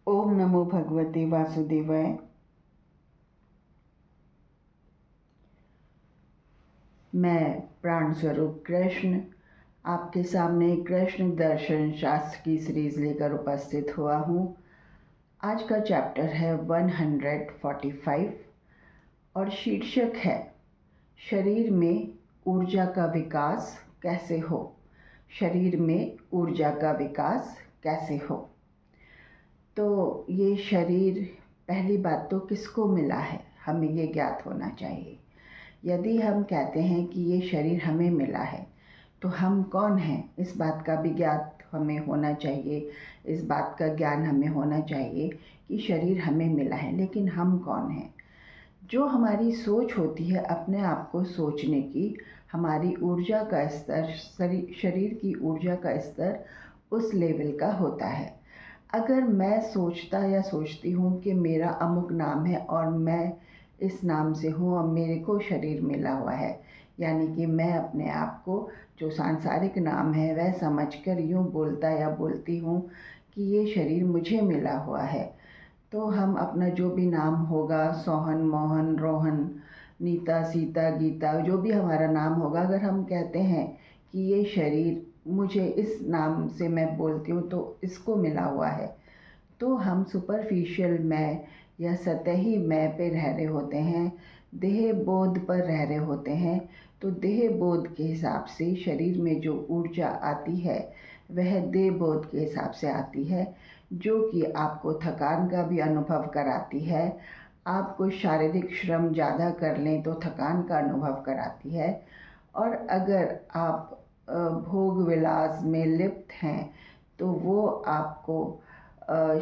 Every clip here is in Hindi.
ओम नमो भगवते वासुदेवाय। मैं प्राण स्वरूप कृष्ण आपके सामने कृष्ण दर्शन शास्त्र की सीरीज लेकर उपस्थित हुआ हूँ। आज का चैप्टर है 145 और शीर्षक है शरीर में ऊर्जा का विकास कैसे हो। शरीर में ऊर्जा का विकास कैसे हो। तो ये शरीर, पहली बात तो किसको मिला है, हमें ये ज्ञात होना चाहिए। यदि हम कहते हैं कि ये शरीर हमें मिला है तो हम कौन हैं, इस बात का भी ज्ञात हमें होना चाहिए। इस बात का ज्ञान हमें होना चाहिए कि शरीर हमें मिला है, लेकिन हम कौन हैं। जो हमारी सोच होती है अपने आप को सोचने की, हमारी ऊर्जा का स्तर, शरीर की ऊर्जा का स्तर उस लेवल का होता है। अगर मैं सोचता या सोचती हूँ कि मेरा अमुक नाम है और मैं इस नाम से हूँ और मेरे को शरीर मिला हुआ है, यानी कि मैं अपने आप को जो सांसारिक नाम है वह समझकर यूँ बोलता या बोलती हूँ कि ये शरीर मुझे मिला हुआ है, तो हम अपना जो भी नाम होगा, सोहन, मोहन, रोहन, नीता, सीता, गीता, जो भी हमारा नाम होगा, अगर हम कहते हैं कि ये शरीर मुझे इस नाम से मैं बोलती हूँ तो इसको मिला हुआ है, तो हम सुपरफिशियल मैं या सतही मैं पे रह रहे होते हैं, देह बोध पर रह रहे होते हैं। तो देह बोध के हिसाब से शरीर में जो ऊर्जा आती है वह देह बोध के हिसाब से आती है, जो कि आपको थकान का भी अनुभव कराती है। आपको शारीरिक श्रम ज़्यादा कर लें तो थकान का अनुभव कराती है। और अगर आप भोग विलास में लिप्त हैं तो वो आपको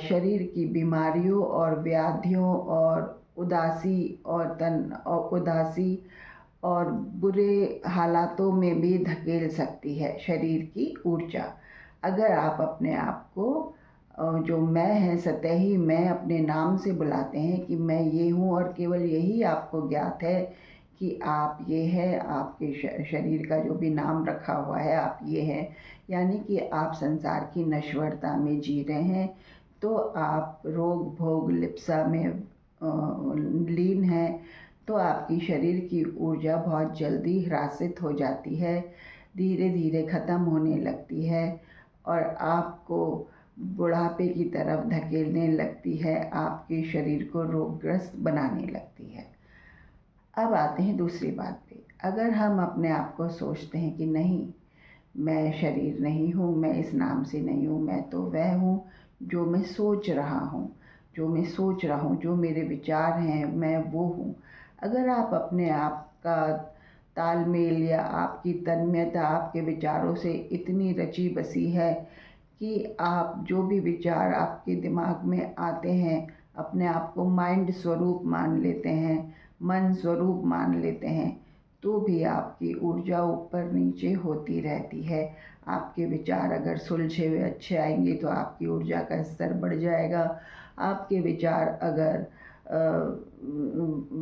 शरीर की बीमारियों और व्याधियों और उदासी और बुरे हालातों में भी धकेल सकती है शरीर की ऊर्जा। अगर आप अपने आप को जो मैं है, सतही मैं अपने नाम से बुलाते हैं कि मैं ये हूँ और केवल यही आपको ज्ञात है कि आप ये है, आपके शरीर का जो भी नाम रखा हुआ है आप ये हैं, यानी कि आप संसार की नश्वरता में जी रहे हैं, तो आप रोग भोग लिप्सा में लीन हैं, तो आपकी शरीर की ऊर्जा बहुत जल्दी ह्रासित हो जाती है, धीरे धीरे ख़त्म होने लगती है और आपको बुढ़ापे की तरफ धकेलने लगती है, आपके शरीर को रोगग्रस्त बनाने लगती है। अब आते हैं दूसरी बात पे। अगर हम अपने आप को सोचते हैं कि नहीं, मैं शरीर नहीं हूँ, मैं इस नाम से नहीं हूँ, मैं तो वह हूँ जो मैं सोच रहा हूँ, जो मेरे विचार हैं मैं वो हूँ। अगर आप अपने आप का तालमेल या आपकी तन्मयता आपके विचारों से इतनी रची बसी है कि आप जो भी विचार आपके दिमाग में आते हैं अपने आप को माइंड स्वरूप मान लेते हैं, मन स्वरूप मान लेते हैं, तो भी आपकी ऊर्जा ऊपर नीचे होती रहती है। आपके विचार अगर सुलझे हुए अच्छे आएंगे तो आपकी ऊर्जा का स्तर बढ़ जाएगा। आपके विचार अगर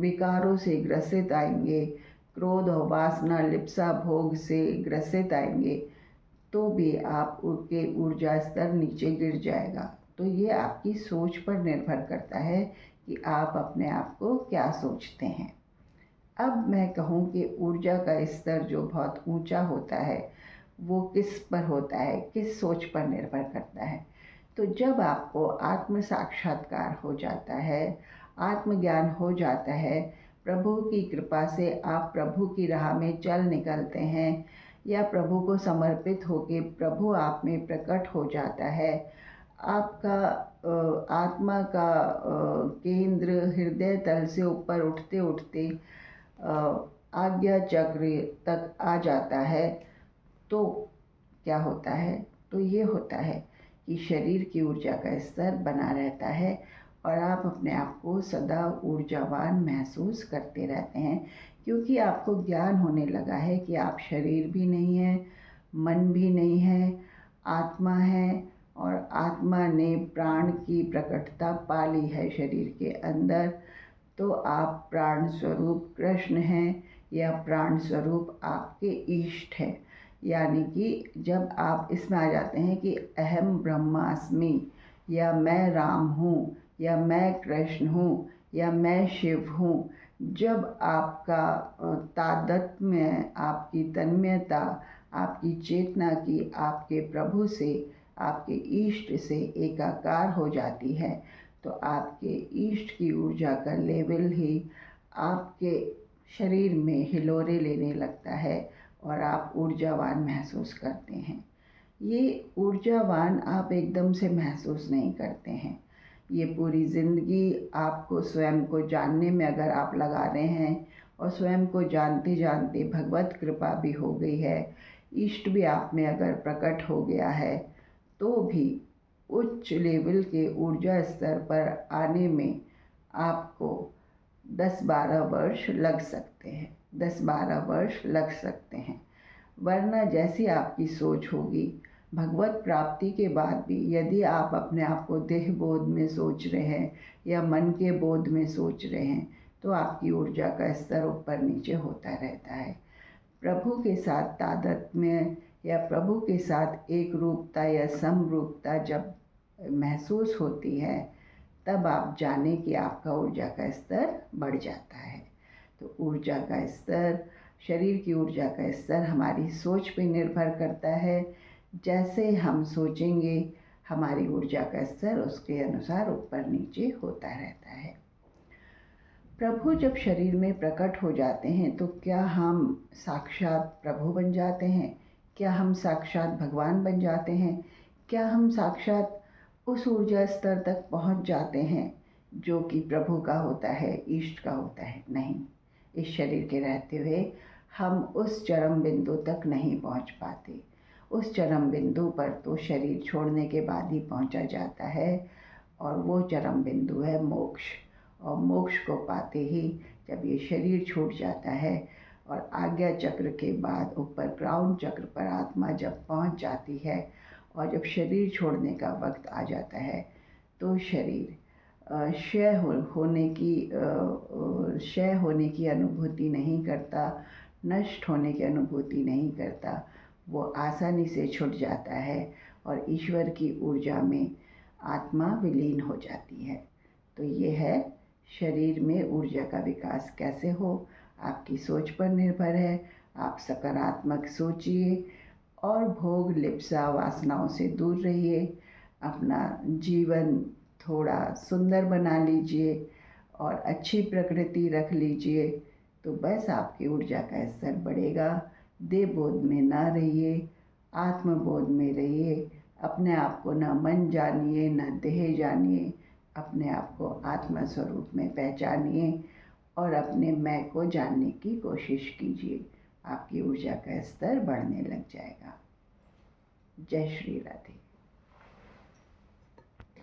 विकारों से ग्रसित आएंगे, क्रोध और वासना लिप्सा भोग से ग्रसित आएंगे, तो भी आप के ऊर्जा स्तर नीचे गिर जाएगा। तो ये आपकी सोच पर निर्भर करता है कि आप अपने आप को क्या सोचते हैं। अब मैं कहूँ कि ऊर्जा का स्तर जो बहुत ऊंचा होता है वो किस पर होता है, किस सोच पर निर्भर करता है। तो जब आपको आत्म साक्षात्कार हो जाता है, आत्मज्ञान हो जाता है, प्रभु की कृपा से आप प्रभु की राह में चल निकलते हैं या प्रभु को समर्पित होके प्रभु आप में प्रकट हो जाता है, आपका आत्मा का केंद्र हृदय तल से ऊपर उठते उठते आज्ञा चक्र तक आ जाता है, तो क्या होता है, तो ये होता है कि शरीर की ऊर्जा का स्तर बना रहता है और आप अपने आप को सदा ऊर्जावान महसूस करते रहते हैं, क्योंकि आपको ज्ञान होने लगा है कि आप शरीर भी नहीं है, मन भी नहीं है, आत्मा है और आत्मा ने प्राण की प्रकटता पा ली है शरीर के अंदर। तो आप प्राण स्वरूप कृष्ण हैं या प्राण स्वरूप आपके ईष्ट हैं। यानी कि जब आप इसमें आ जाते हैं कि अहम ब्रह्मास्मि, या मैं राम हूँ, या मैं कृष्ण हूँ, या मैं शिव हूँ। जब आपका तादात्म्य, आपकी तन्मयता, आपकी चेतना की आपके प्रभु से, आपके इष्ट से एकाकार हो जाती है, तो आपके इष्ट की ऊर्जा का लेवल ही आपके शरीर में हिलोरे लेने लगता है और आप ऊर्जावान महसूस करते हैं। ये ऊर्जावान आप एकदम से महसूस नहीं करते हैं। ये पूरी ज़िंदगी आपको स्वयं को जानने में अगर आप लगा रहे हैं और स्वयं को जानते जानते भगवत कृपा भी हो गई है, इष्ट भी आप में अगर प्रकट हो गया है, तो भी उच्च लेवल के ऊर्जा स्तर पर आने में आपको 10-12 वर्ष लग सकते हैं, 10-12 वर्ष लग सकते हैं। वरना जैसी आपकी सोच होगी, भगवत प्राप्ति के बाद भी यदि आप अपने आप को देह बोध में सोच रहे हैं या मन के बोध में सोच रहे हैं, तो आपकी ऊर्जा का स्तर ऊपर नीचे होता रहता है। प्रभु के साथ तादात्म्य या प्रभु के साथ एक रूपता या समरूपता जब महसूस होती है, तब आप जाने कि आपका ऊर्जा का स्तर बढ़ जाता है। तो ऊर्जा का स्तर, शरीर की ऊर्जा का स्तर हमारी सोच पे निर्भर करता है। जैसे हम सोचेंगे, हमारी ऊर्जा का स्तर उसके अनुसार ऊपर नीचे होता रहता है। प्रभु जब शरीर में प्रकट हो जाते हैं, तो क्या हम साक्षात प्रभु बन जाते हैं? क्या हम साक्षात भगवान बन जाते हैं? क्या हम साक्षात उस ऊर्जा स्तर तक पहुंच जाते हैं जो कि प्रभु का होता है, इष्ट का होता है? नहीं, इस शरीर के रहते हुए हम उस चरम बिंदु तक नहीं पहुंच पाते। उस चरम बिंदु पर तो शरीर छोड़ने के बाद ही पहुंचा जाता है, और वो चरम बिंदु है मोक्ष। और मोक्ष को पाते ही जब ये शरीर छूट जाता है और आज्ञा चक्र के बाद ऊपर क्राउन चक्र पर आत्मा जब पहुंच जाती है और जब शरीर छोड़ने का वक्त आ जाता है, तो शरीर क्षय होने की अनुभूति नहीं करता, नष्ट होने की अनुभूति नहीं करता। वो आसानी से छूट जाता है और ईश्वर की ऊर्जा में आत्मा विलीन हो जाती है। तो ये है, शरीर में ऊर्जा का विकास कैसे हो, आपकी सोच पर निर्भर है। आप सकारात्मक सोचिए और भोग लिप्सा वासनाओं से दूर रहिए। अपना जीवन थोड़ा सुंदर बना लीजिए और अच्छी प्रकृति रख लीजिए, तो बस आपकी ऊर्जा का स्तर बढ़ेगा। देह बोध में ना रहिए, आत्मबोध में रहिए। अपने आप को न मन जानिए न देह जानिए, अपने आप को आत्मा स्वरूप में पहचानिए और अपने मैं को जानने की कोशिश कीजिए। आपकी ऊर्जा का स्तर बढ़ने लग जाएगा। जय श्री राधे।